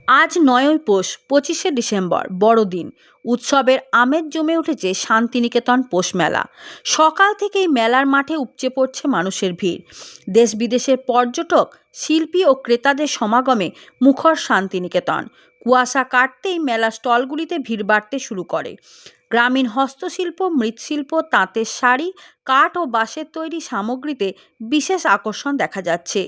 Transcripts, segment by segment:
আজ ৯ই পৌষ ২৫শে ডিসেম্বর বড়দিন। উৎসবের আমেজ জমে উঠেছে শান্তিনিকেতন পৌষ মেলা। সকাল থেকেই মেলার মাঠে উপচে পড়ছে মানুষের ভিড়। দেশ বিদেশের পর্যটক, শিল্পী ও ক্রেতাদের সমাগমে মুখর শান্তিনিকেতন। কুয়াশা কাটতেই মেলা স্টলগুলিতে ভিড় বাড়তে শুরু করে। গ্রামীণ হস্তশিল্প, মৃৎশিল্প, তাঁতের শাড়ি, কাঠ ও বাঁশের তৈরি সামগ্রীতে বিশেষ আকর্ষণ দেখা যাচ্ছে।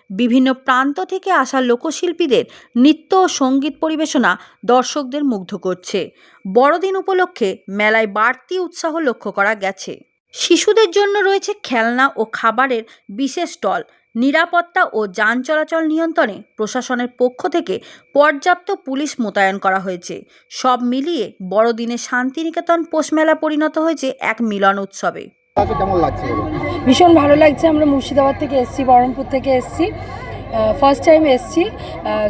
বিভিন্ন প্রান্ত থেকে আসা লোকশিল্পীদের নৃত্য ও সঙ্গীত পরিবেশনা দর্শকদের মুগ্ধ করছে। বড়দিন উপলক্ষে মেলায় বাড়তি উৎসাহ লক্ষ্য করা গেছে। শিশুদের জন্য রয়েছে খেলনা ও খাবারের বিশেষ স্টল। নিরাপত্তা ও যান চলাচল নিয়ন্ত্রণে প্রশাসনের পক্ষ থেকে পর্যাপ্ত পুলিশ মোতায়েন করা হয়েছে। সব মিলিয়ে বড়দিনে শান্তিনিকেতন পৌষ মেলা পরিণত হয়েছে এক মিলন উৎসবে। কেমন লাগছে? ভীষণ ভালো লাগছে। আমরা মুর্শিদাবাদ থেকে এসেছি, বহরমপুর থেকে এসেছি, ফার্স্ট টাইম এসেছি।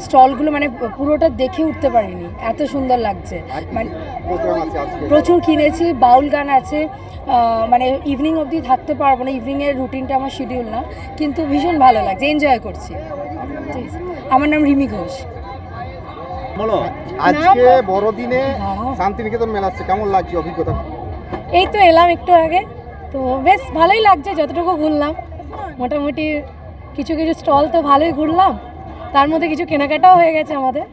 স্টলগুলো মানে পুরোটা দেখে উঠতে পারিনি, এত সুন্দর লাগছে। মানে প্রচুর কিনেছি, বাউল গান আছে, মানে ইভিনিং অবধি থাকতে পারবো না, ইভিনিংয়ের রুটিনটা আমার শিডিউল না, কিন্তু ভীষণ ভালো লাগছে, এনজয় করছি। আমার নাম রিমি ঘোষ। বলো, আজকে বড়দিনে শান্তিনিকেতন মেলা আসছে, কেমন লাগছে অভিজ্ঞতা? এই তো এলাম একটু আগে, তো বেশ ভালোই লাগছে। যতটুকু ঘুরলাম মোটামুটি কিছু কিছু স্টল তো ভালোই ঘুরলাম, তার মধ্যে কিছু কেনাকাটাও হয়ে গেছে আমাদের,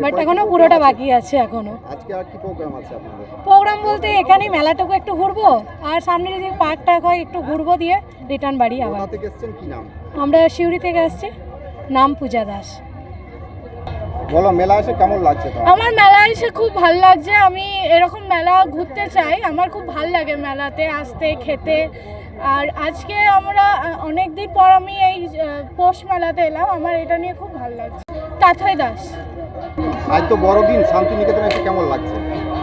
বাট এখনো পুরোটা বাকি আছে। এখনো আজকে আর কি প্রোগ্রাম আছে আপনাদের? প্রোগ্রাম বলতে এখানেই মেলাটুকু একটু ঘুরবো, আর সামনে যদি পার্কটা হয় একটু ঘুরবো, দিয়ে রিটার্ন বাড়ি আবার। কোথা থেকে এসেছেন, কি নাম? আমরা শিউরি থেকে আসছি, নাম পূজা দাস। বলো, মেলা এসে কেমন লাগছে? আমার মেলা এসে খুব ভালো লাগছে। আমি এরকম মেলা ঘুরতে চাই, আমার খুব ভালো লাগে মেলাতে আসতে, খেতে। আর আজকে আমরা অনেক দিন পর আমি এই পৌষ মেলাতে এলাম, আমার এটা নিয়ে খুব ভালো লাগছে। তাথই দাস। আজ তো বড়দিন, শান্তিনিকেতন এসে কেমন লাগছে?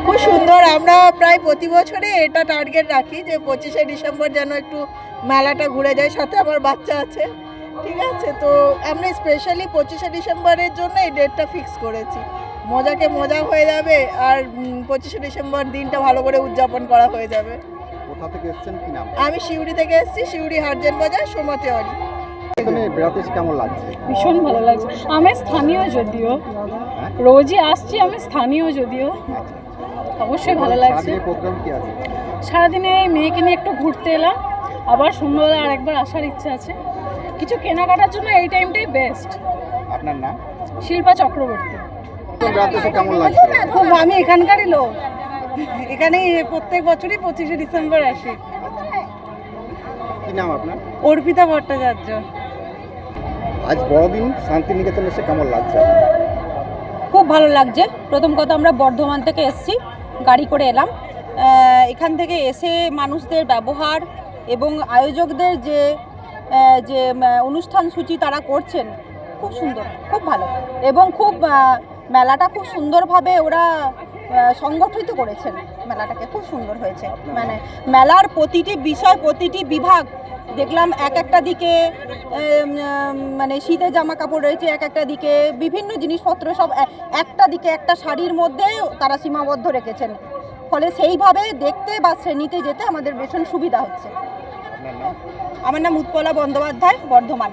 খুব সুন্দর। আমরা প্রায় প্রতি বছরই এটা টার্গেট রাখি যে 25শে ডিসেম্বর যেন একটু মেলাটা ঘুরে যায়। সাথে আমার বাচ্চা আছে, ঠিক আছে, তো আমরা স্পেশালি 25শে ডিসেম্বরের জন্য এই ডেটটা ফিক্স করেছি। মজাকে মজা হয়ে যাবে, আর 25শে ডিসেম্বর দিনটা ভালো করে উদযাপন করা হয়ে যাবে। কোথা থেকে এসেছেন, কি নাম? আমি শিউরি থেকে এসেছি, শিউরি হাটজেন বাজার, সোমাতেওয়ারি। বেড়াতে এসে কেমন লাগছে? ভীষণ ভালো লাগছে। আমি স্থানীয়, যদিও রোজই আসছি, আমি স্থানীয় যদিও, অবশ্যই ভালো লাগছে। প্রোগ্রাম কি আছে? সারাদিনে এই মেয়েকে নিয়ে একটু ঘুরতে এলাম, আবার সন্ধ্যাবেলা আরেকবার আসার ইচ্ছা আছে। কিছু কেনাকাটার জন্য এই টাইমটাই বেস্ট। আপনার নাম? শিল্পা চক্রবর্তী। বেড়াতে এসে কেমন লাগছে? খুব, আমি এখানকারই লোক, এখানেই প্রত্যেক বছরই 25শে ডিসেম্বর আসি। কি নাম আপনার? অর্পিতা ভট্টাচার্য। আজ বড়দিন, শান্তিনিকেতন এসে কেমন লাগছে? খুব ভালো লাগছে। প্রথম কথা, আমরা বর্ধমান থেকে এসেছি, গাড়ি করে এলাম। এখান থেকে এসে মানুষদের ব্যবহার এবং আয়োজকদের যে যে অনুষ্ঠান সূচি তারা করছেন, খুব সুন্দর, খুব ভালো, এবং খুব মেলাটা খুব সুন্দরভাবে ওরা সংগঠিত করেছেন। মেলাটাকে খুব সুন্দর হয়েছে। মানে মেলার প্রতিটি বিষয়, প্রতিটি বিভাগ দেখলাম, এক একটা দিকে মানে শীতের জামা কাপড় রয়েছে, এক একটা দিকে বিভিন্ন জিনিসপত্র, সব একটা দিকে একটা শাড়ির মধ্যে তারা সীমাবদ্ধ রেখেছেন। ফলে সেইভাবে দেখতে বা শ্রেণীতে যেতে আমাদের ভীষণ সুবিধা হচ্ছে। আমার নাম উৎপলা বন্দ্যোপাধ্যায়, বর্ধমান।